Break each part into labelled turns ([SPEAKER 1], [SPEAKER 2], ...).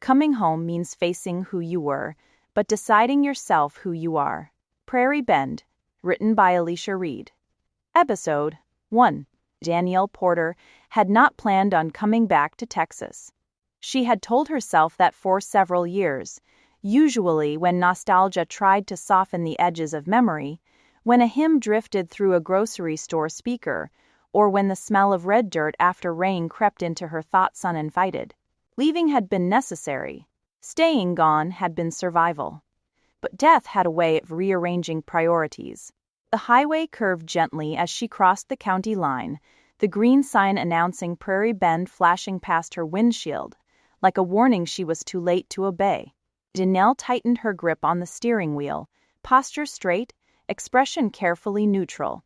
[SPEAKER 1] Coming home means facing who you were, but deciding yourself who you are. Prairie Bend, written by Alicia Reed. Episode 1. Danielle Porter had not planned on coming back to Texas. She had told herself that for several years, usually when nostalgia tried to soften the edges of memory, when a hymn drifted through a grocery store speaker, or when the smell of red dirt after rain crept into her thoughts uninvited. Leaving had been necessary. Staying gone had been survival. But death had a way of rearranging priorities. The highway curved gently as she crossed the county line, the green sign announcing Prairie Bend flashing past her windshield, like a warning she was too late to obey. Danielle tightened her grip on the steering wheel, posture straight, expression carefully neutral.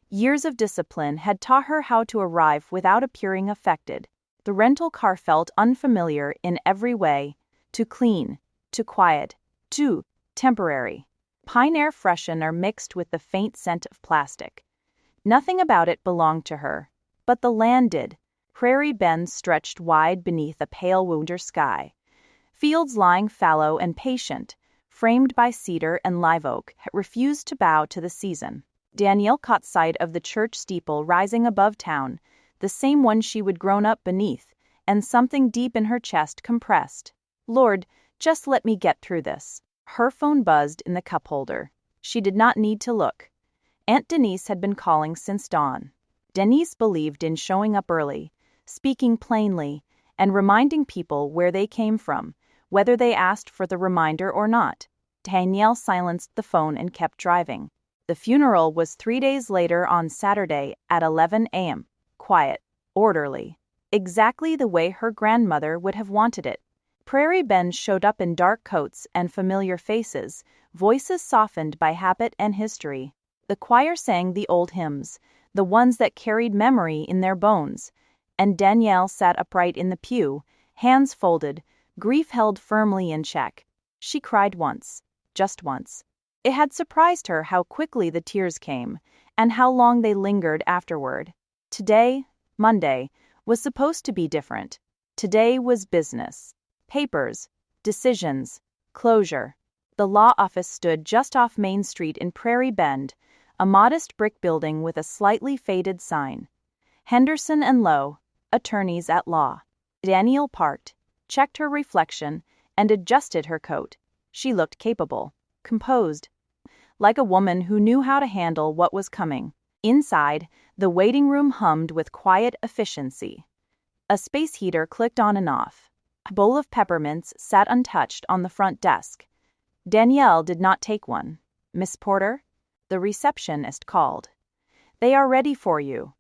[SPEAKER 1] Years of discipline had taught her how to arrive without appearing affected. The rental car felt unfamiliar in every way, too clean, too quiet, too temporary. Pine air freshener mixed with the faint scent of plastic. Nothing about it belonged to her, but the land did. Prairie Bend stretched wide beneath a pale winter sky. Fields lying fallow and patient, framed by cedar and live oak, refused to bow to the season. Danielle caught sight of the church steeple rising above town, the same one she would grown up beneath, and something deep in her chest compressed. Lord, just let me get through this. Her phone buzzed in the cup holder. She did not need to look. Aunt Denise had been calling since dawn. Denise believed in showing up early, speaking plainly, and reminding people where they came from, whether they asked for the reminder or not. Danielle silenced the phone and kept driving. The funeral was 3 days later on Saturday at 11 a.m. Quiet, orderly, exactly the way her grandmother would have wanted it. Prairie Bend showed up in dark coats and familiar faces, voices softened by habit and history. The choir sang the old hymns, the ones that carried memory in their bones, and Danielle sat upright in the pew, hands folded, grief held firmly in check. She cried once, just once. It had surprised her how quickly the tears came, and how long they lingered afterward. Today, Monday, was supposed to be different. Today was business. Papers, decisions, closure. The law office stood just off Main Street in Prairie Bend, a modest brick building with a slightly faded sign. Henderson and Lowe, attorneys at law. Danielle parked, checked her reflection, and adjusted her coat. She looked capable, composed, like a woman who knew how to handle what was coming. Inside, the waiting room hummed with quiet efficiency. A space heater clicked on and off. A bowl of peppermints sat untouched on the front desk. Danielle did not take one. "Miss Porter?" The receptionist called. "They are ready for you."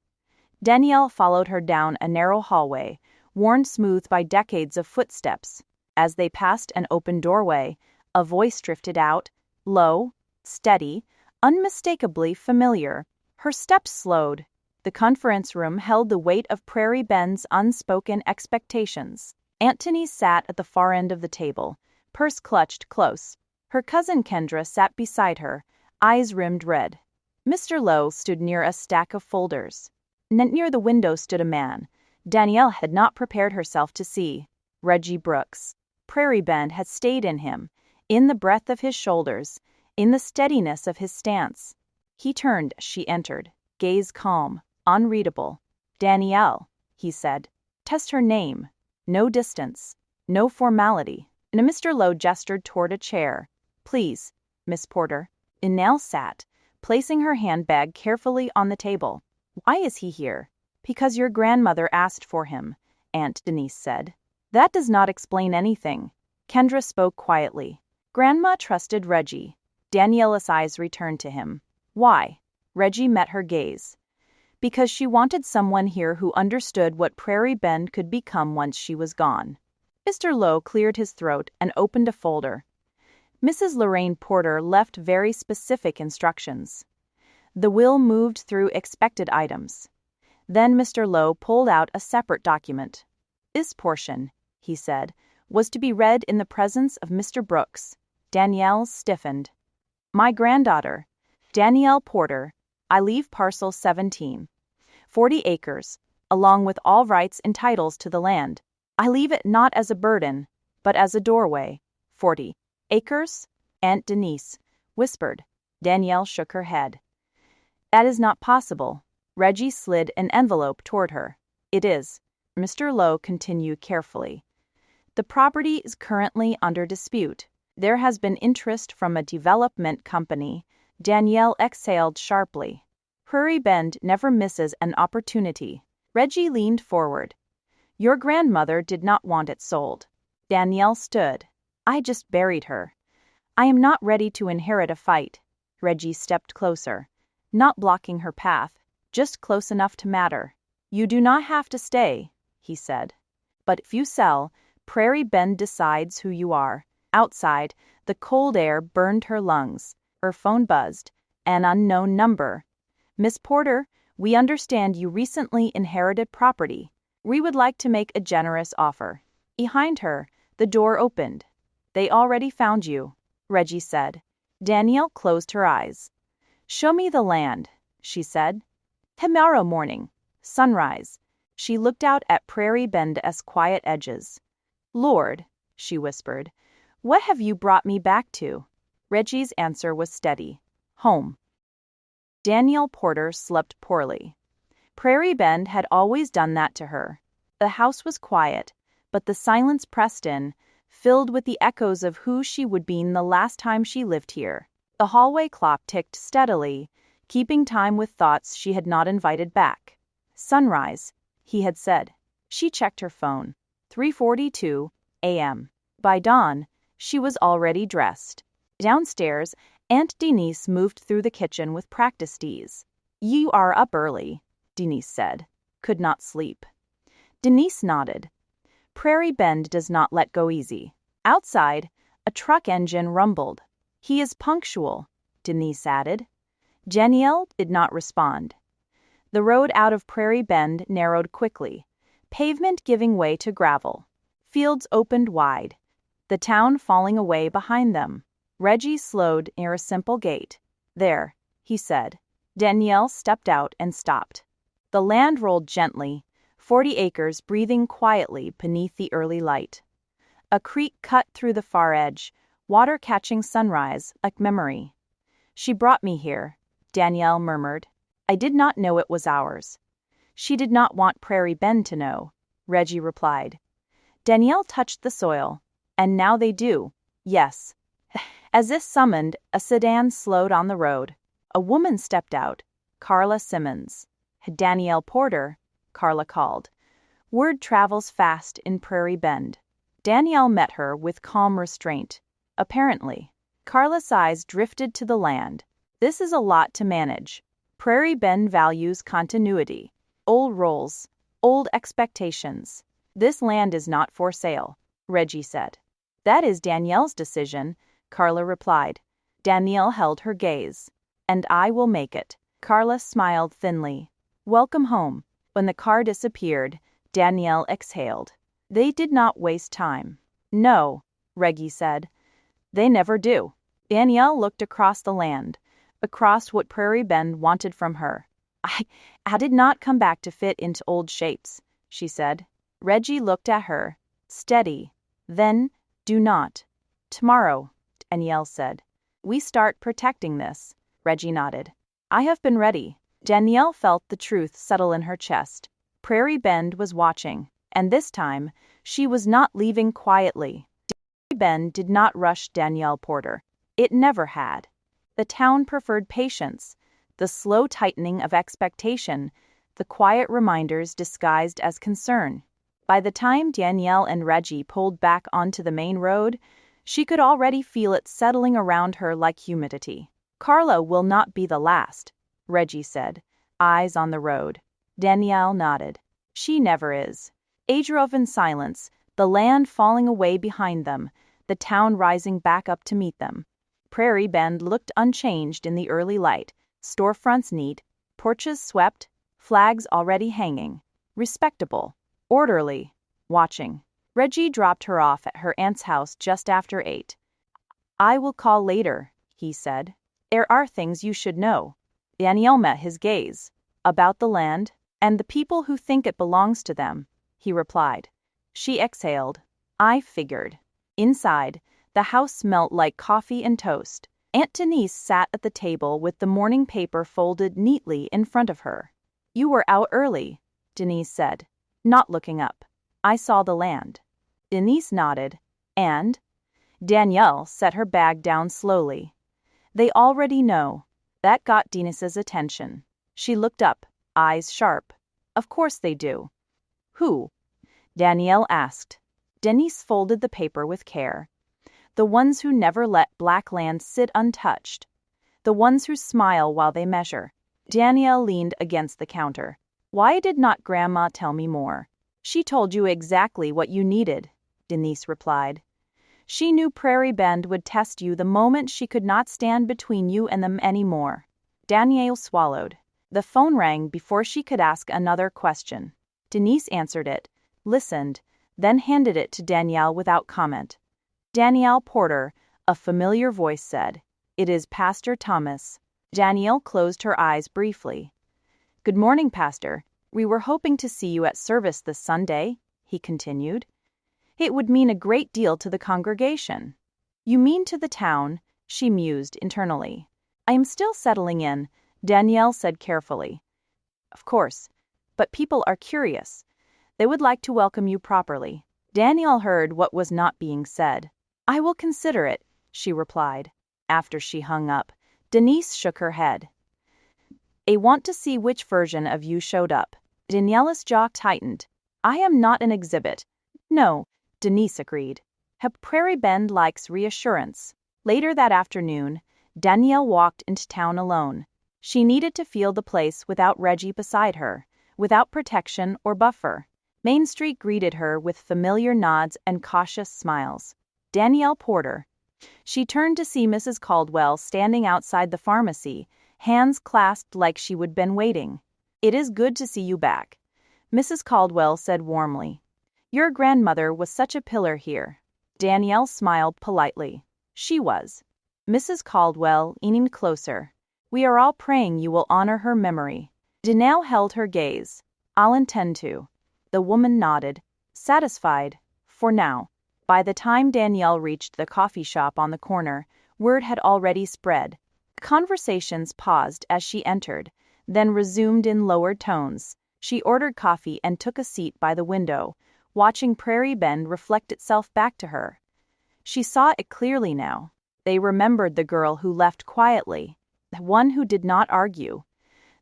[SPEAKER 1] Danielle followed her down a narrow hallway, worn smooth by decades of footsteps. As they passed an open doorway, a voice drifted out, low, steady, unmistakably familiar. Her steps slowed. The conference room held the weight of Prairie Bend's unspoken expectations. Aunt Denise sat at the far end of the table, purse clutched close. Her cousin Kendra sat beside her, eyes rimmed red. Mr. Lowe stood near a stack of folders. Near the window stood a man Danielle had not prepared herself to see. Reggie Brooks. Prairie Bend had stayed in him, in the breadth of his shoulders, in the steadiness of his stance. He turned as she entered, gaze calm, unreadable. "Danielle," he said. "Test her name. No distance, no formality." And Mr. Lowe gestured toward a chair. "Please, Miss Porter." Danielle sat, placing her handbag carefully on the table. "Why is he here?" "Because your grandmother asked for him," Aunt Denise said. "That does not explain anything." Kendra spoke quietly. "Grandma trusted Reggie." Danielle's eyes returned to him. "Why?" Reggie met her gaze. "Because she wanted someone here who understood what Prairie Bend could become once she was gone." Mr. Lowe cleared his throat and opened a folder. Mrs. Lorraine Porter left very specific instructions. The will moved through expected items. Then Mr. Lowe pulled out a separate document. "This portion," he said, "was to be read in the presence of Mr. Brooks." Danielle stiffened. "My granddaughter, Danielle Porter, I leave parcel 17, 40 acres, along with all rights and titles to the land. I leave it not as a burden, but as a doorway. 40 acres? Aunt Denise whispered. Danielle shook her head. That is not possible. Reggie slid an envelope toward her. It is. Mr. Lowe continued carefully. The property is currently under dispute. There has been interest from a development company. Danielle exhaled sharply. Prairie Bend never misses an opportunity. Reggie leaned forward. Your grandmother did not want it sold. Danielle stood. I just buried her. I am not ready to inherit a fight. Reggie stepped closer, not blocking her path, just close enough to matter. You do not have to stay, he said. But if you sell, Prairie Bend decides who you are. Outside, the cold air burned her lungs. Her phone buzzed. An unknown number. Miss Porter, we understand you recently inherited property. We would like to make a generous offer. Behind her, the door opened. They already found you, Reggie said. Danielle closed her eyes. Show me the land, she said. Tomorrow morning. Sunrise. She looked out at Prairie Bend's quiet edges. Lord, she whispered, what have you brought me back to? Reggie's answer was steady. Home. Danielle Porter slept poorly. Prairie Bend had always done that to her. The house was quiet, but the silence pressed in, filled with the echoes of who she would be the last time she lived here. The hallway clock ticked steadily, keeping time with thoughts she had not invited back. Sunrise, he had said. She checked her phone. 3:42 a.m. By dawn, she was already dressed. Downstairs, Aunt Denise moved through the kitchen with practiced ease. You are up early, Denise said. Could not sleep. Denise nodded. Prairie Bend does not let go easy. Outside, a truck engine rumbled. He is punctual, Denise added. Danielle did not respond. The road out of Prairie Bend narrowed quickly, pavement giving way to gravel. Fields opened wide, the town falling away behind them. Reggie slowed near a simple gate. There, he said. Danielle stepped out and stopped. The land rolled gently, 40 acres breathing quietly beneath the early light. A creek cut through the far edge, water catching sunrise like memory. She brought me here, Danielle murmured. I did not know it was ours. She did not want Prairie Bend to know, Reggie replied. Danielle touched the soil. And now they do. Yes. As if summoned, a sedan slowed on the road. A woman stepped out. Carla Simmons. Danielle Porter, Carla called. Word travels fast in Prairie Bend. Danielle met her with calm restraint. Apparently. Carla's eyes drifted to the land. This is a lot to manage. Prairie Bend values continuity. Old roles. Old expectations. This land is not for sale, Reggie said. That is Danielle's decision, Carla replied. Danielle held her gaze. And I will make it. Carla smiled thinly. Welcome home. When the car disappeared, Danielle exhaled. They did not waste time. No, Reggie said. They never do. Danielle looked across the land, across what Prairie Bend wanted from her. I did not come back to fit into old shapes, she said. Reggie looked at her. Steady. Then, do not. Tomorrow, Danielle said. We start protecting this. Reggie nodded. I have been ready. Danielle felt the truth settle in her chest. Prairie Bend was watching, and this time, she was not leaving quietly. Prairie Bend did not rush Danielle Porter. It never had. The town preferred patience, the slow tightening of expectation, the quiet reminders disguised as concern. By the time Danielle and Reggie pulled back onto the main road, she could already feel it settling around her like humidity. Carla will not be the last, Reggie said, eyes on the road. Danielle nodded. She never is. They drove in silence, the land falling away behind them, the town rising back up to meet them. Prairie Bend looked unchanged in the early light, storefronts neat, porches swept, flags already hanging. Respectable. Orderly. Watching. Reggie dropped her off at her aunt's house just after 8. I will call later, he said. There are things you should know. Danielle met his gaze. About the land, and the people who think it belongs to them, he replied. She exhaled. I figured. Inside, the house smelt like coffee and toast. Aunt Denise sat at the table with the morning paper folded neatly in front of her. "You were out early," Denise said, not looking up. "I saw the land." Denise nodded, and Danielle set her bag down slowly. "They already know." That got Denise's attention. She looked up, eyes sharp. "Of course they do." "Who?" Danielle asked. Denise folded the paper with care. "The ones who never let black land sit untouched. The ones who smile while they measure." Danielle leaned against the counter. "Why did not Grandma tell me more?" "She told you exactly what you needed," Denise replied. "She knew Prairie Bend would test you the moment she could not stand between you and them anymore." Danielle swallowed. The phone rang before she could ask another question. Denise answered it, listened, then handed it to Danielle without comment. "Danielle Porter," a familiar voice said. "It is Pastor Thomas." Danielle closed her eyes briefly. "Good morning, Pastor. We were hoping to see you at service this Sunday," he continued. "It would mean a great deal to the congregation." "You mean to the town," she mused internally. "I am still settling in," Danielle said carefully. "Of course, but people are curious. They would like to welcome you properly." Danielle heard what was not being said. "I will consider it," she replied. After she hung up, Denise shook her head. "I want to see which version of you showed up." Danielle's jaw tightened. "I am not an exhibit." "No," Denise agreed. "Prairie Bend likes reassurance." Later that afternoon, Danielle walked into town alone. She needed to feel the place without Reggie beside her, without protection or buffer. Main Street greeted her with familiar nods and cautious smiles. Danielle Porter. She turned to see Mrs. Caldwell standing outside the pharmacy, hands clasped like she would been waiting. "It is good to see you back," Mrs. Caldwell said warmly. "Your grandmother was such a pillar here." Danielle smiled politely. She was. Mrs. Caldwell leaned closer. "We are all praying you will honor her memory." Danielle held her gaze. "I'll intend to." The woman nodded, satisfied, for now. By the time Danielle reached the coffee shop on the corner, word had already spread. Conversations paused as she entered, then resumed in lowered tones. She ordered coffee and took a seat by the window, watching Prairie Bend reflect itself back to her. She saw it clearly now. They remembered the girl who left quietly, the one who did not argue,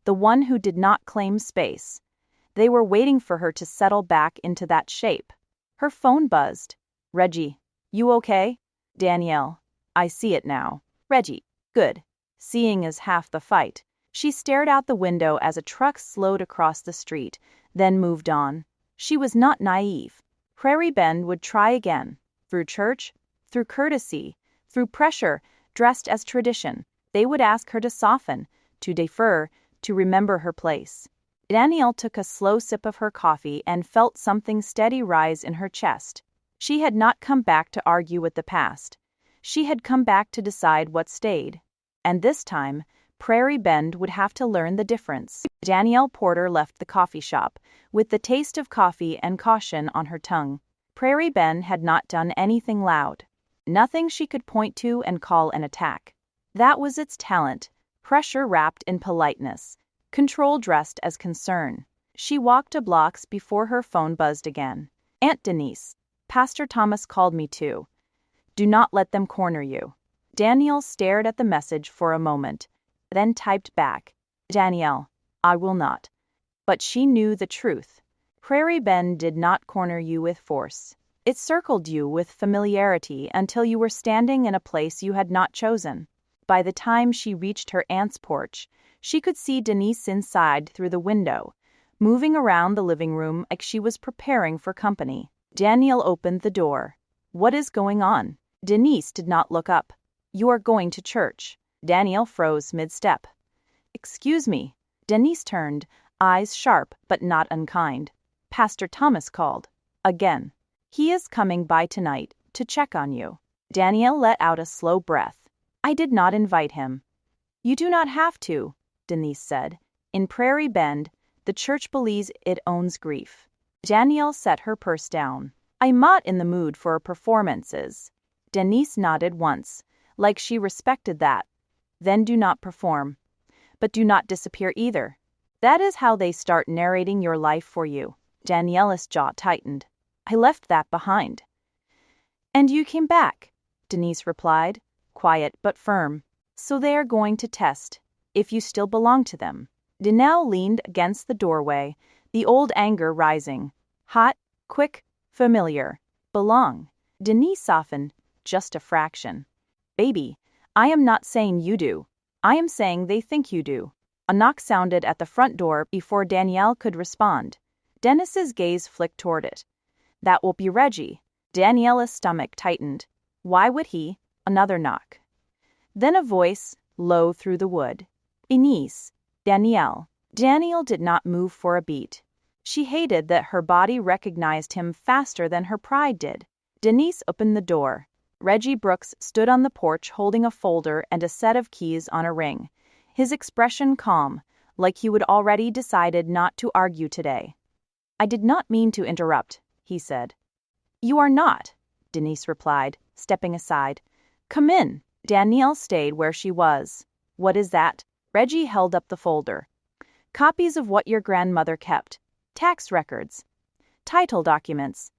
[SPEAKER 1] the one who did not claim space. They were waiting for her to settle back into that shape. Her phone buzzed. "Reggie, you okay?" "Danielle, I see it now." "Reggie, good." Seeing is half the fight. She stared out the window as a truck slowed across the street, then moved on. She was not naive. Prairie Bend would try again. Through church, through courtesy, through pressure, dressed as tradition. They would ask her to soften, to defer, to remember her place. Danielle took a slow sip of her coffee and felt something steady rise in her chest. She had not come back to argue with the past. She had come back to decide what stayed. And this time, Prairie Bend would have to learn the difference. Danielle Porter left the coffee shop, with the taste of coffee and caution on her tongue. Prairie Bend had not done anything loud. Nothing she could point to and call an attack. That was its talent, pressure wrapped in politeness, control dressed as concern. She walked a blocks before her phone buzzed again. "Aunt Denise, Pastor Thomas called me too. Do not let them corner you." Danielle stared at the message for a moment, then typed back, "Danielle, I will not." But she knew the truth. Prairie Bend did not corner you with force. It circled you with familiarity until you were standing in a place you had not chosen. By the time she reached her aunt's porch, she could see Denise inside through the window, moving around the living room like she was preparing for company. Danielle opened the door. "What is going on?" Denise did not look up. "You are going to church." Danielle froze mid-step. "Excuse me." Denise turned, eyes sharp but not unkind. "Pastor Thomas called. Again. He is coming by tonight to check on you." Danielle let out a slow breath. "I did not invite him." "You do not have to," Denise said. "In Prairie Bend, the church believes it owns grief." Danielle set her purse down. I'm not in the mood for performances. Denise nodded once, like she respected that. Then do not perform. But do not disappear either. That is how they start narrating your life for you. Daniela's jaw tightened. I left that behind. And you came back, Denise replied, quiet but firm. So they are going to test if you still belong to them. Danielle leaned against the doorway, the old anger rising. Hot, quick, familiar. Belong. Denise softened, just a fraction. Baby, I am not saying you do. I am saying they think you do. A knock sounded at the front door before Danielle could respond. Dennis's gaze flicked toward it. That will be Reggie. Daniela's stomach tightened. Why would he? Another knock. Then a voice, low through the wood. Denise. Danielle. Danielle did not move for a beat. She hated that her body recognized him faster than her pride did. Denise opened the door. Reggie Brooks stood on the porch holding a folder and a set of keys on a ring, his expression calm, like he would already decided not to argue today. I did not mean to interrupt, he said. You are not, Denise replied, stepping aside. Come in. Danielle stayed where she was. What is that? Reggie held up the folder. Copies of what your grandmother kept. Tax records. Title documents.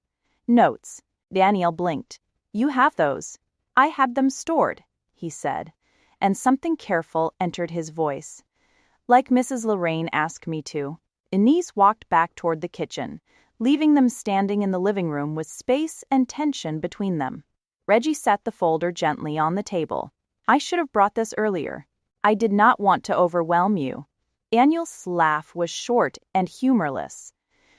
[SPEAKER 1] Notes. Danielle blinked. You have those. I have them stored, he said, and something careful entered his voice. Like Mrs. Lorraine asked me to. Denise walked back toward the kitchen, leaving them standing in the living room with space and tension between them. Reggie set the folder gently on the table. I should have brought this earlier. I did not want to overwhelm you. Daniel's laugh was short and humorless.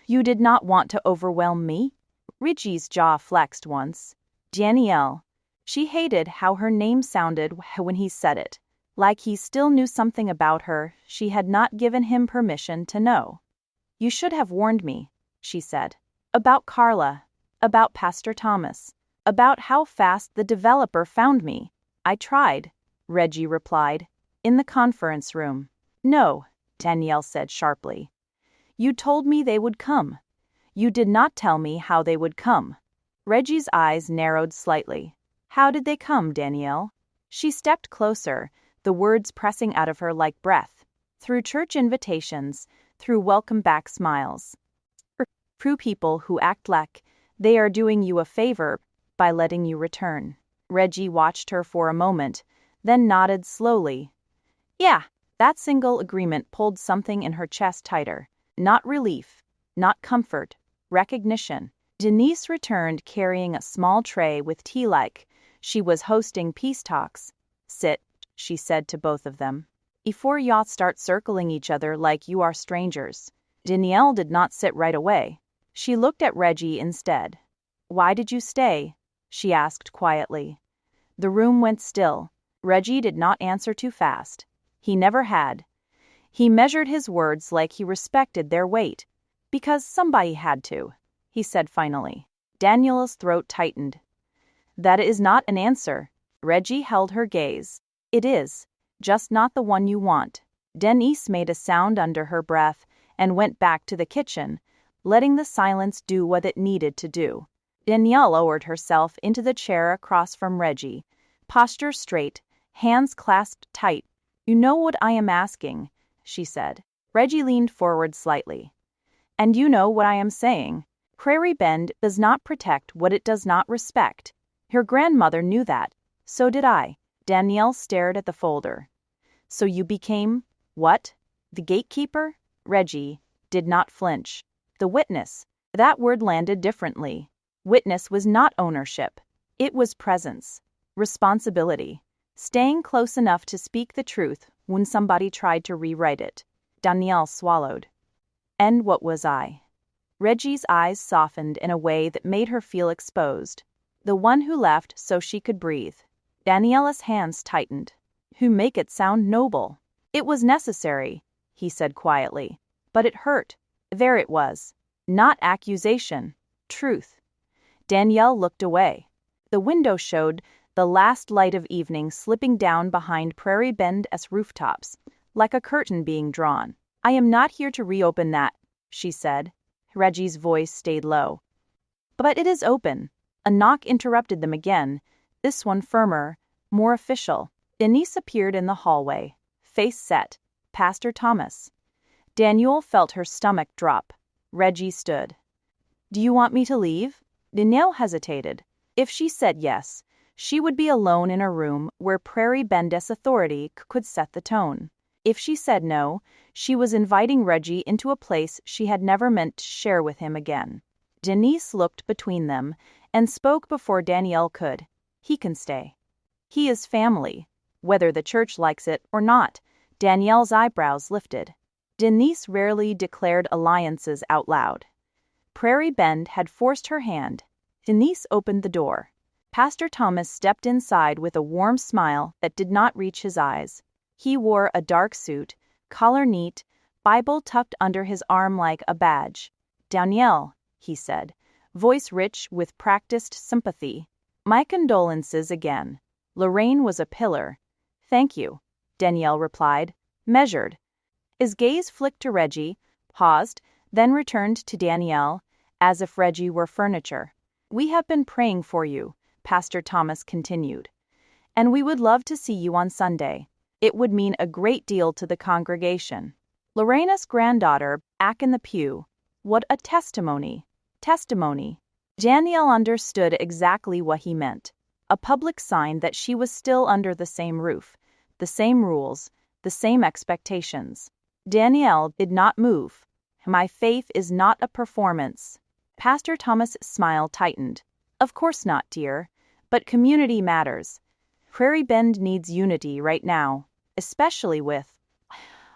[SPEAKER 1] You did not want to overwhelm me? Reggie's jaw flexed once. Danielle. She hated how her name sounded when he said it, like he still knew something about her she had not given him permission to know. You should have warned me, she said. About Carla. About Pastor Thomas. About how fast the developer found me. I tried, Reggie replied. In the conference room. No, Danielle said sharply. You told me they would come. You did not tell me how they would come. Reggie's eyes narrowed slightly. How did they come, Danielle? She stepped closer, the words pressing out of her like breath. Through church invitations, through welcome-back smiles. Through people who act like they are doing you a favor by letting you return. Reggie watched her for a moment, then nodded slowly. Yeah, that single agreement pulled something in her chest tighter. Not relief, not comfort, recognition. Denise returned carrying a small tray with tea like she was hosting peace talks. Sit, she said to both of them. Before y'all start circling each other like you are strangers. Danielle did not sit right away. She looked at Reggie instead. Why did you stay? She asked quietly. The room went still. Reggie did not answer too fast. He never had. He measured his words like he respected their weight. Because somebody had to, he said finally. Daniel's throat tightened. That is not an answer. Reggie held her gaze. It is, just not the one you want. Denise made a sound under her breath and went back to the kitchen, letting the silence do what it needed to do. Danielle lowered herself into the chair across from Reggie, posture straight, hands clasped tight. You know what I am asking, she said. Reggie leaned forward slightly. And you know what I am saying. Prairie Bend does not protect what it does not respect. Her grandmother knew that. So did I. Danielle stared at the folder. So you became, what? The gatekeeper? Reggie did not flinch. The witness. That word landed differently. Witness was not ownership. It was presence. Responsibility. Staying close enough to speak the truth when somebody tried to rewrite it. Danielle swallowed. And what was I? Reggie's eyes softened in a way that made her feel exposed. The one who left so she could breathe. Daniela's hands tightened. Who make it sound noble. It was necessary, he said quietly. But it hurt. There it was. Not accusation. Truth. Danielle looked away. The window showed the last light of evening slipping down behind Prairie Bend's rooftops, like a curtain being drawn. I am not here to reopen that, she said. Reggie's voice stayed low. But it is open. A knock interrupted them again, this one firmer, more official. Denise appeared in the hallway, face set. Pastor Thomas. Danielle felt her stomach drop. Reggie stood. "Do you want me to leave?" Danielle hesitated. If she said yes, she would be alone in a room where Prairie Bend's authority could set the tone. If she said no, she was inviting Reggie into a place she had never meant to share with him again. Denise looked between them and spoke before Danielle could. "He can stay. He is family, whether the church likes it or not." Danielle's eyebrows lifted. Denise rarely declared alliances out loud. Prairie Bend had forced her hand. Denise opened the door. Pastor Thomas stepped inside with a warm smile that did not reach his eyes. He wore a dark suit, collar neat, Bible tucked under his arm like a badge. "Danielle," he said, voice rich with practiced sympathy. "My condolences again. Lorraine was a pillar." "Thank you," Danielle replied, measured. His gaze flicked to Reggie, paused, then returned to Danielle, as if Reggie were furniture. "We have been praying for you," Pastor Thomas continued. "And we would love to see you on Sunday. It would mean a great deal to the congregation." Lorena's granddaughter, back in the pew. What a testimony. Testimony. Danielle understood exactly what he meant. A public sign that she was still under the same roof, the same rules, the same expectations. Danielle did not move. "My faith is not a performance." Pastor Thomas' smile tightened. "Of course not, dear. But community matters. Prairie Bend needs unity right now, especially with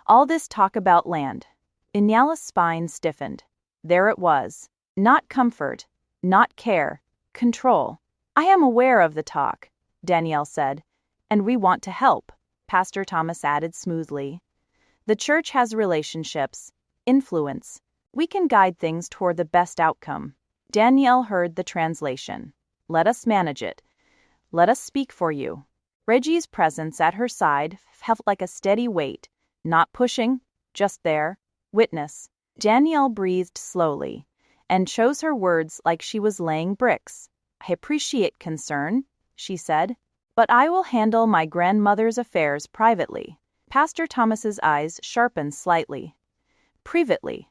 [SPEAKER 1] all this talk about land." Danielle's spine stiffened. There it was. Not comfort, not care, control. "I am aware of the talk," Danielle said, "and we want to help," Pastor Thomas added smoothly. "The church has relationships, influence. We can guide things toward the best outcome." Danielle heard the translation. "Let us manage it. Let us speak for you." Reggie's presence at her side felt like a steady weight, not pushing, just there. Witness. Danielle breathed slowly and chose her words like she was laying bricks. "I appreciate concern," she said, "but I will handle my grandmother's affairs privately." Pastor Thomas's eyes sharpened slightly. "Privately?"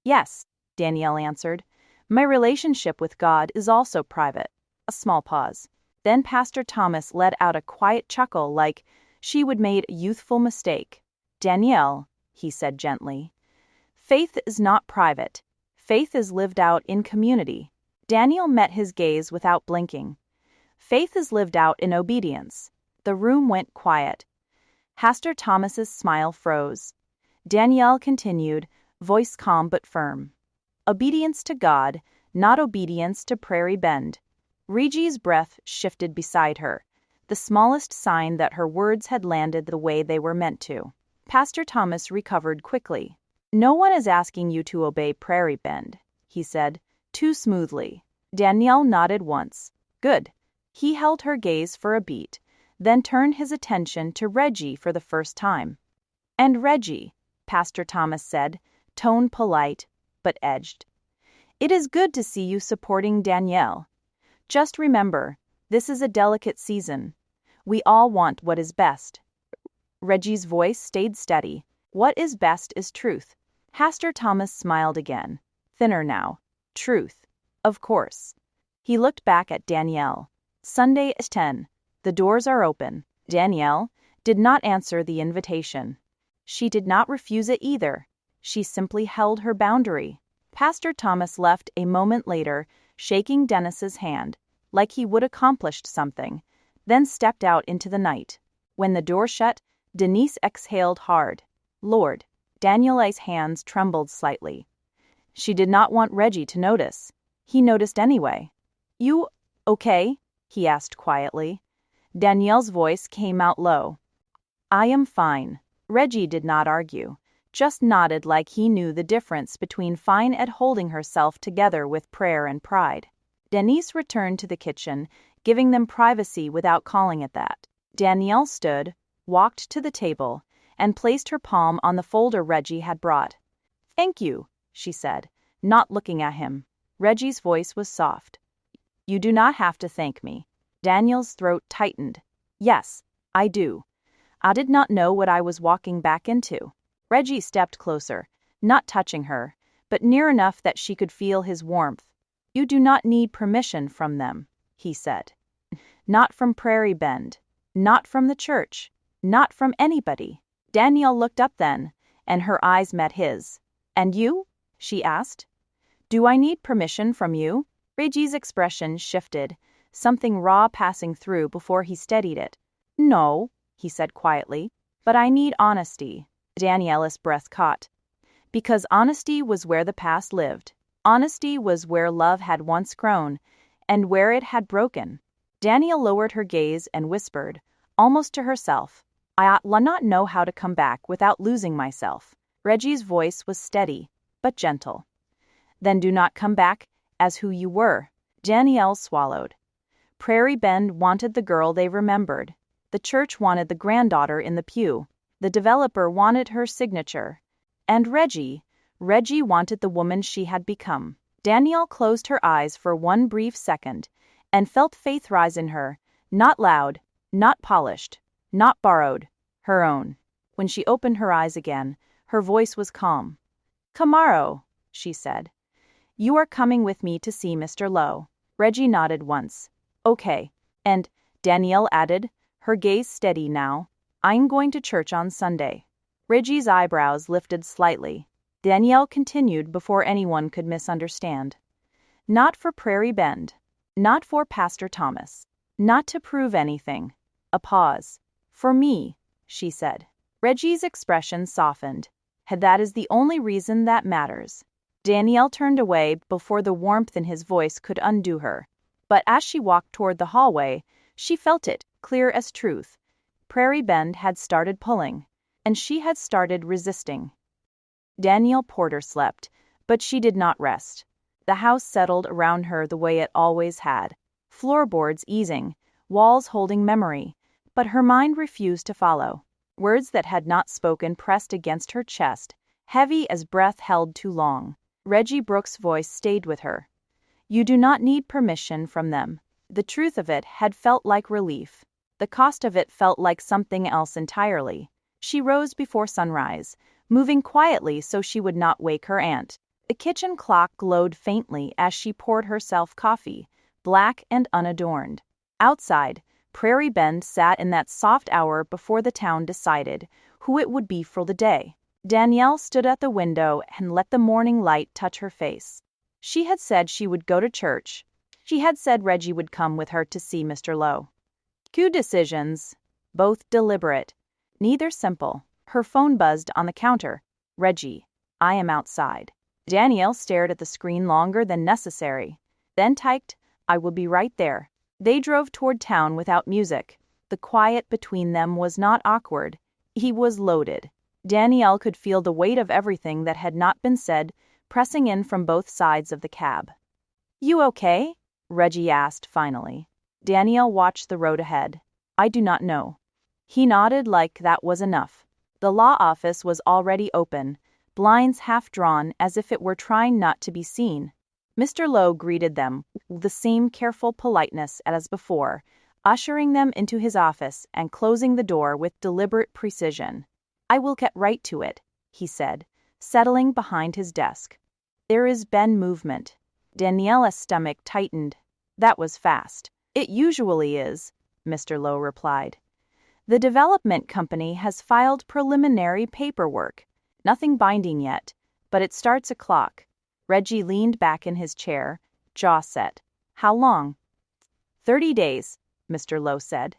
[SPEAKER 1] "Yes," Danielle answered. "My relationship with God is also private." A small pause. Then Pastor Thomas let out a quiet chuckle like she would made a youthful mistake. "Danielle," he said gently, "faith is not private. Faith is lived out in community." Danielle met his gaze without blinking. "Faith is lived out in obedience." The room went quiet. Pastor Thomas's smile froze. Danielle continued, voice calm but firm. "Obedience to God, not obedience to Prairie Bend." Reggie's breath shifted beside her, the smallest sign that her words had landed the way they were meant to. Pastor Thomas recovered quickly. "No one is asking you to obey Prairie Bend," he said, too smoothly. Danielle nodded once. "Good." He held her gaze for a beat, then turned his attention to Reggie for the first time. "And Reggie," Pastor Thomas said, tone polite but edged, "it is good to see you supporting Danielle. Just remember, this is a delicate season. We all want what is best." Reggie's voice stayed steady. "What is best is truth." Pastor Thomas smiled again, thinner now. "Truth, of course." He looked back at Danielle. "Sunday at 10. The doors are open." Danielle did not answer the invitation. She did not refuse it either. She simply held her boundary. Pastor Thomas left a moment later, shaking Dennis's hand, like he would accomplished something, then stepped out into the night. When the door shut, Denise exhaled hard. "Lord." Danielle's hands trembled slightly. She did not want Reggie to notice. He noticed anyway. "You okay?" he asked quietly. Danielle's voice came out low. "I am fine." Reggie did not argue, just nodded like he knew the difference between fine and holding herself together with prayer and pride. Denise returned to the kitchen, giving them privacy without calling it that. Danielle stood, walked to the table, and placed her palm on the folder Reggie had brought. "Thank you," she said, not looking at him. Reggie's voice was soft. You do not have to thank me. Daniel's throat tightened. Yes, I do. I did not know what I was walking back into. Reggie stepped closer, not touching her, but near enough that she could feel his warmth. You do not need permission from them, he said. Not from Prairie Bend. Not from the church. Not from anybody. Danielle looked up then, and her eyes met his. And you? She asked. Do I need permission from you? Reggie's expression shifted, something raw passing through before he steadied it. No, he said quietly, but I need honesty. Danielle's breath caught. Because honesty was where the past lived. Honesty was where love had once grown, and where it had broken. Danielle lowered her gaze and whispered, almost to herself, I ought not know how to come back without losing myself. Reggie's voice was steady, but gentle. Then do not come back as who you were. Danielle swallowed. Prairie Bend wanted the girl they remembered. The church wanted the granddaughter in the pew. The developer wanted her signature. And Reggie wanted the woman she had become. Danielle closed her eyes for one brief second and felt faith rise in her, not loud, not polished, not borrowed, her own. When she opened her eyes again, her voice was calm. Tomorrow, she said. You are coming with me to see Mr. Lowe. Reggie nodded once. Okay. And, Danielle added, her gaze steady now, I'm going to church on Sunday. Reggie's eyebrows lifted slightly. Danielle continued before anyone could misunderstand. Not for Prairie Bend. Not for Pastor Thomas. Not to prove anything. A pause. For me, she said. Reggie's expression softened. That is the only reason that matters. Danielle turned away before the warmth in his voice could undo her. But as she walked toward the hallway, she felt it, clear as truth. Prairie Bend had started pulling, and she had started resisting. Danielle Porter slept, but she did not rest. The house settled around her the way it always had. Floorboards easing, walls holding memory, but her mind refused to follow. Words that had not spoken pressed against her chest, heavy as breath held too long. Reggie Brooks' voice stayed with her. You do not need permission from them. The truth of it had felt like relief. The cost of it felt like something else entirely. She rose before sunrise, moving quietly so she would not wake her aunt. The kitchen clock glowed faintly as she poured herself coffee, black and unadorned. Outside, Prairie Bend sat in that soft hour before the town decided who it would be for the day. Danielle stood at the window and let the morning light touch her face. She had said she would go to church. She had said Reggie would come with her to see Mr. Lowe. Two decisions, both deliberate, neither simple. Her phone buzzed on the counter. Reggie, I am outside. Danielle stared at the screen longer than necessary, then typed, I will be right there. They drove toward town without music. The quiet between them was not awkward. He was loaded. Danielle could feel the weight of everything that had not been said pressing in from both sides of the cab. You okay? Reggie asked finally. Danielle watched the road ahead. I do not know. He nodded like that was enough. The law office was already open, blinds half drawn as if it were trying not to be seen. Mr. Lowe greeted them with the same careful politeness as before, ushering them into his office and closing the door with deliberate precision. I will get right to it, he said, settling behind his desk. There has been movement. Danielle's stomach tightened. That was fast. It usually is, Mr. Lowe replied. The development company has filed preliminary paperwork. Nothing binding yet, but it starts a clock. Reggie leaned back in his chair, jaw set. How long? 30 days, Mr. Lowe said.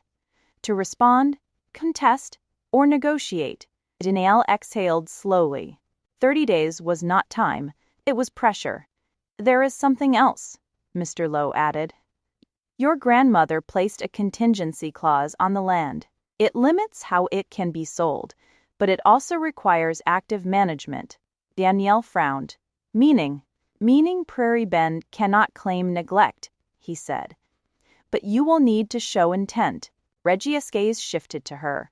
[SPEAKER 1] To respond, contest, or negotiate. Danielle exhaled slowly. 30 days was not time, it was pressure. There is something else, Mr. Lowe added. Your grandmother placed a contingency clause on the land. It limits how it can be sold, but it also requires active management. Danielle frowned. Meaning Prairie Bend cannot claim neglect, he said. But you will need to show intent. Reggie's gaze shifted to her.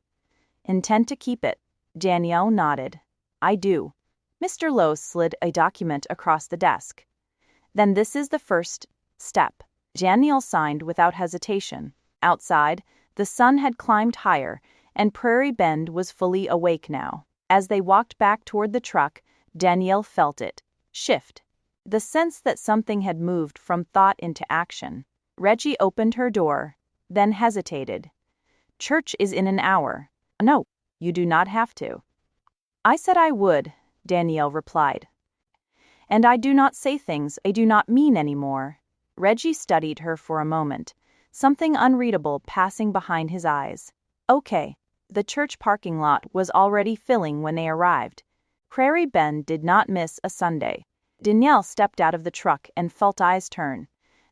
[SPEAKER 1] Intent to keep it. Danielle nodded. I do. Mr. Lowe slid a document across the desk. Then this is the first step. Danielle signed without hesitation. Outside, the sun had climbed higher, and Prairie Bend was fully awake now. As they walked back toward the truck, Danielle felt it shift. The sense that something had moved from thought into action. Reggie opened her door, then hesitated. Church is in an hour. No, you do not have to. I said I would, Danielle replied. And I do not say things I do not mean anymore. Reggie studied her for a moment, something unreadable passing behind his eyes. Okay. The church parking lot was already filling when they arrived. Prairie Bend did not miss a Sunday. Danielle stepped out of the truck and felt eyes turn.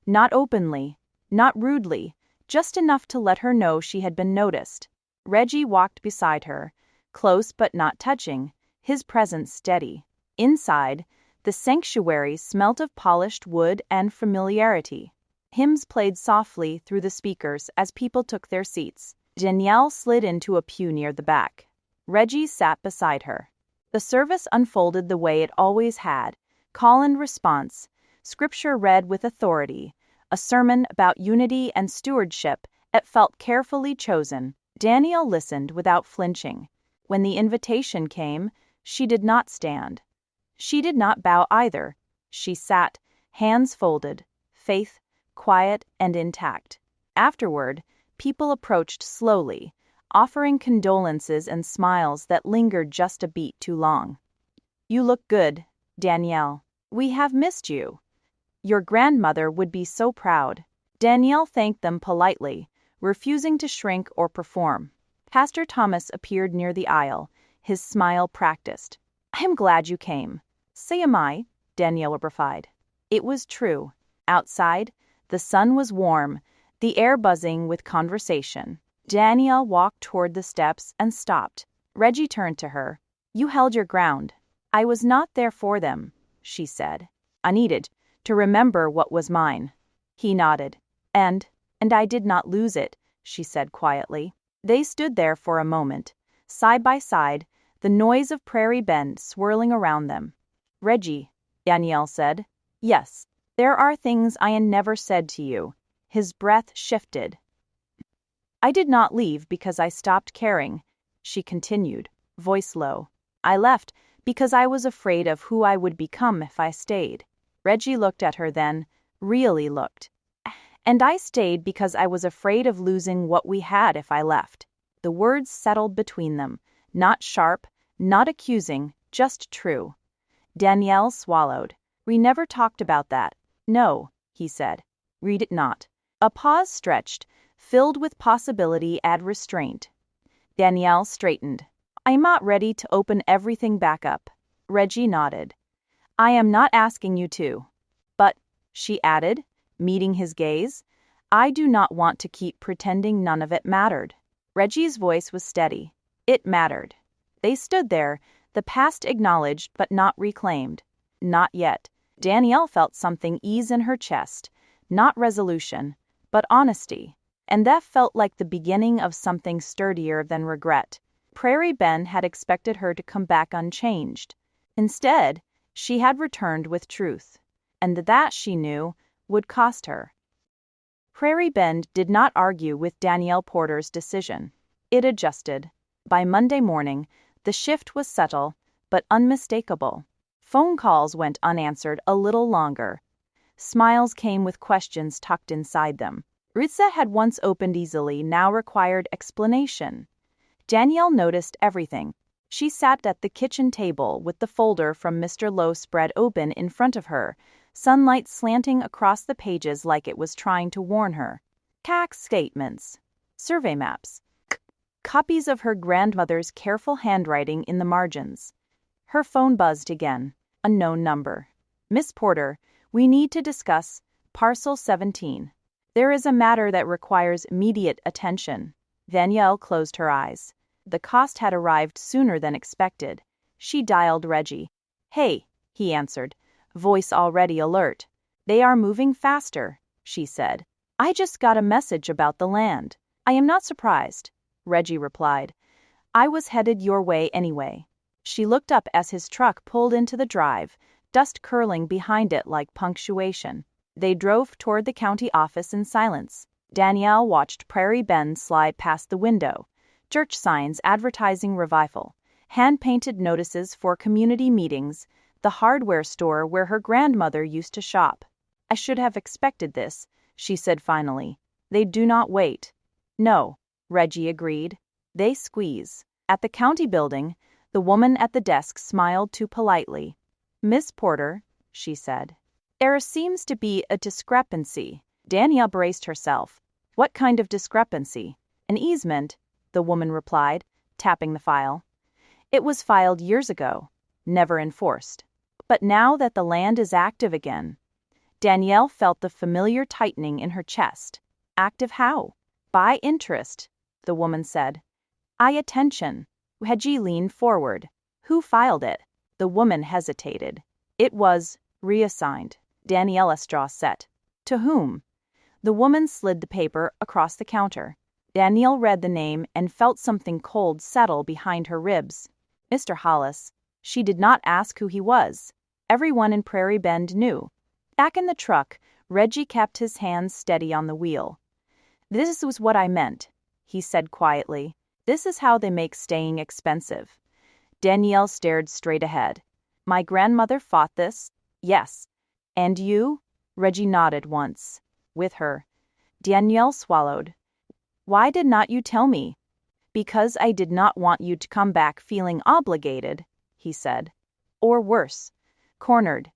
[SPEAKER 1] Not openly, not rudely, just enough to let her know she had been noticed. Reggie walked beside her, close but not touching, his presence steady. Inside, the sanctuary smelt of polished wood and familiarity. Hymns played softly through the speakers as people took their seats. Danielle slid into a pew near the back. Reggie sat beside her. The service unfolded the way it always had, call and response, scripture read with authority, a sermon about unity and stewardship. It felt carefully chosen. Danielle listened without flinching. When the invitation came, she did not stand. She did not bow either. She sat, hands folded, faith, quiet and intact. Afterward, people approached slowly, offering condolences and smiles that lingered just a beat too long. You look good, Danielle. We have missed you. Your grandmother would be so proud. Danielle thanked them politely, refusing to shrink or perform. Pastor Thomas appeared near the aisle, his smile practiced. I am glad you came. So am I, Danielle replied. It was true. Outside, the sun was warm, the air buzzing with conversation. Danielle walked toward the steps and stopped. Reggie turned to her. You held your ground. I was not there for them, she said. I needed to remember what was mine. He nodded. And I did not lose it, she said quietly. They stood there for a moment, side by side, the noise of Prairie Bend swirling around them. Reggie, Danielle said. Yes, there are things I never said to you. His breath shifted. I did not leave because I stopped caring, she continued, voice low. I left because I was afraid of who I would become if I stayed. Reggie looked at her then, really looked. And I stayed because I was afraid of losing what we had if I left. The words settled between them, not sharp, not accusing, just true. Danielle swallowed. We never talked about that. No, he said. Read it not. A pause stretched, filled with possibility and restraint. Danielle straightened. I am not ready to open everything back up. Reggie nodded. I am not asking you to. But, she added, meeting his gaze, I do not want to keep pretending none of it mattered. Reggie's voice was steady. It mattered. They stood there, the past acknowledged but not reclaimed. Not yet. Danielle felt something ease in her chest, not resolution, but honesty, and that felt like the beginning of something sturdier than regret. Prairie Bend had expected her to come back unchanged. Instead, she had returned with truth, and that, she knew, would cost her. Prairie Bend did not argue with Danielle Porter's decision. It adjusted. By Monday morning, the shift was subtle, but unmistakable. Phone calls went unanswered a little longer. Smiles came with questions tucked inside them. Ritza had once opened easily, now required explanation. Danielle noticed everything. She sat at the kitchen table with the folder from Mr. Lowe spread open in front of her, sunlight slanting across the pages like it was trying to warn her. Tax statements, survey maps, copies of her grandmother's careful handwriting in the margins. Her phone buzzed again. Unknown number. Miss Porter, we need to discuss Parcel 17. There is a matter that requires immediate attention. Danielle closed her eyes. The cost had arrived sooner than expected. She dialed Reggie. Hey, he answered, voice already alert. They are moving faster, she said. I just got a message about the land. I am not surprised, Reggie replied. I was headed your way anyway. She looked up as his truck pulled into the drive, dust curling behind it like punctuation. They drove toward the county office in silence. Danielle watched Prairie Bend slide past the window. Church signs advertising revival, hand-painted notices for community meetings, the hardware store where her grandmother used to shop. "I should have expected this," she said finally. "They do not wait." "No," Reggie agreed. "They squeeze." At the county building, the woman at the desk smiled too politely. "Miss Porter," she said, "there seems to be a discrepancy." Danielle braced herself. "What kind of discrepancy?" "An easement," the woman replied, tapping the file. "It was filed years ago, never enforced. But now that the land is active again." Danielle felt the familiar tightening in her chest. "Active how?" "By interest," the woman said. "I attention." Reggie leaned forward. "Who filed it?" The woman hesitated. "It was reassigned." Danielle straw set. "To whom?" The woman slid the paper across the counter. Danielle read the name and felt something cold settle behind her ribs. "Mr. Hollis." She did not ask who he was. Everyone in Prairie Bend knew. Back in the truck, Reggie kept his hands steady on the wheel. "This was what I meant," he said quietly. "This is how they make staying expensive." Danielle stared straight ahead. "My grandmother fought this?" "Yes." "And you?" Reggie nodded once. "With her." Danielle swallowed. "Why did not you tell me?" "Because I did not want you to come back feeling obligated," he said. "Or worse, cornered."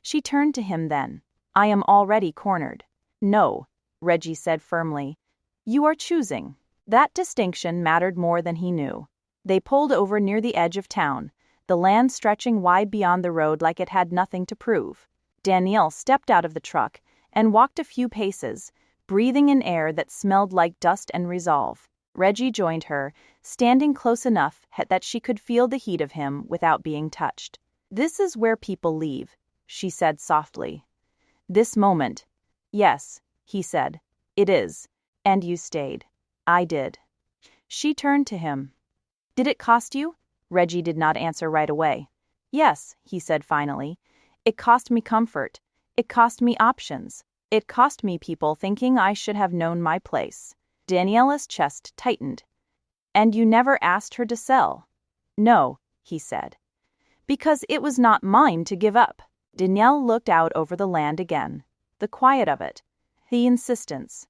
[SPEAKER 1] She turned to him then. "I am already cornered." "No," Reggie said firmly. "You are choosing." That distinction mattered more than he knew. They pulled over near the edge of town, the land stretching wide beyond the road like it had nothing to prove. Danielle stepped out of the truck and walked a few paces, breathing in air that smelled like dust and resolve. Reggie joined her, standing close enough that she could feel the heat of him without being touched. "This is where people leave," she said softly. "This moment." "Yes," he said. "It is. And you stayed." "I did." She turned to him. "Did it cost you?" Reggie did not answer right away. "Yes," he said finally. "It cost me comfort. It cost me options. It cost me people thinking I should have known my place." Daniela's chest tightened. "And you never asked her to sell?" "No," he said. "Because it was not mine to give up." Danielle looked out over the land again. The quiet of it. The insistence.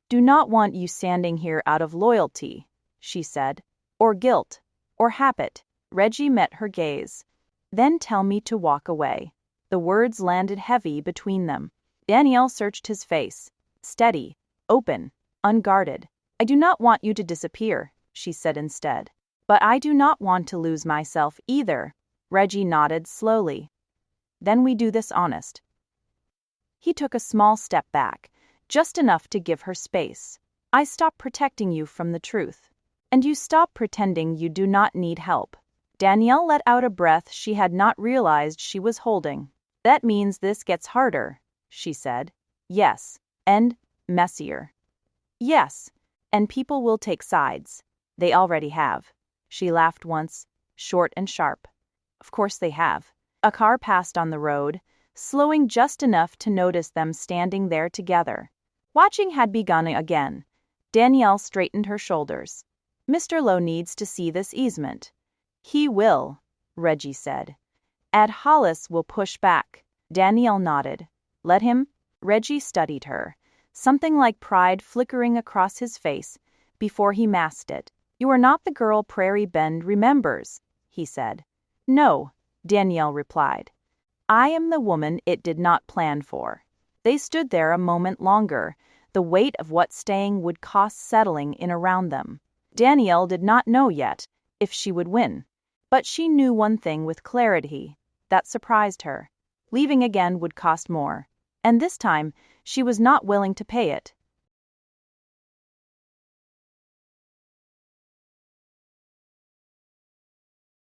[SPEAKER 1] "Do not want you standing here out of loyalty," she said. "Or guilt. Or habit." Reggie met her gaze. "Then tell me to walk away." The words landed heavy between them. Danielle searched his face. Steady. Open. Unguarded. "I do not want you to disappear," she said instead. "But I do not want to lose myself either." Reggie nodded slowly. "Then we do this honest." He took a small step back, just enough to give her space. "I stop protecting you from the truth. And you stop pretending you do not need help." Danielle let out a breath she had not realized she was holding. "That means this gets harder," she said. "Yes. And messier." "Yes. And people will take sides. They already have." She laughed once, short and sharp. "Of course they have." A car passed on the road, slowing just enough to notice them standing there together. Watching had begun again. Danielle straightened her shoulders. "Mr. Lowe needs to see this easement." "He will," Reggie said. "Ed Hollis will push back." Danielle nodded. "Let him?" Reggie studied her, something like pride flickering across his face before he masked it. "You are not the girl Prairie Bend remembers," he said. "No," Danielle replied. "I am the woman it did not plan for." They stood there a moment longer, the weight of what staying would cost settling in around them. Danielle did not know yet if she would win, but she knew one thing with clarity that surprised her. Leaving again would cost more, and this time she was not willing to pay it.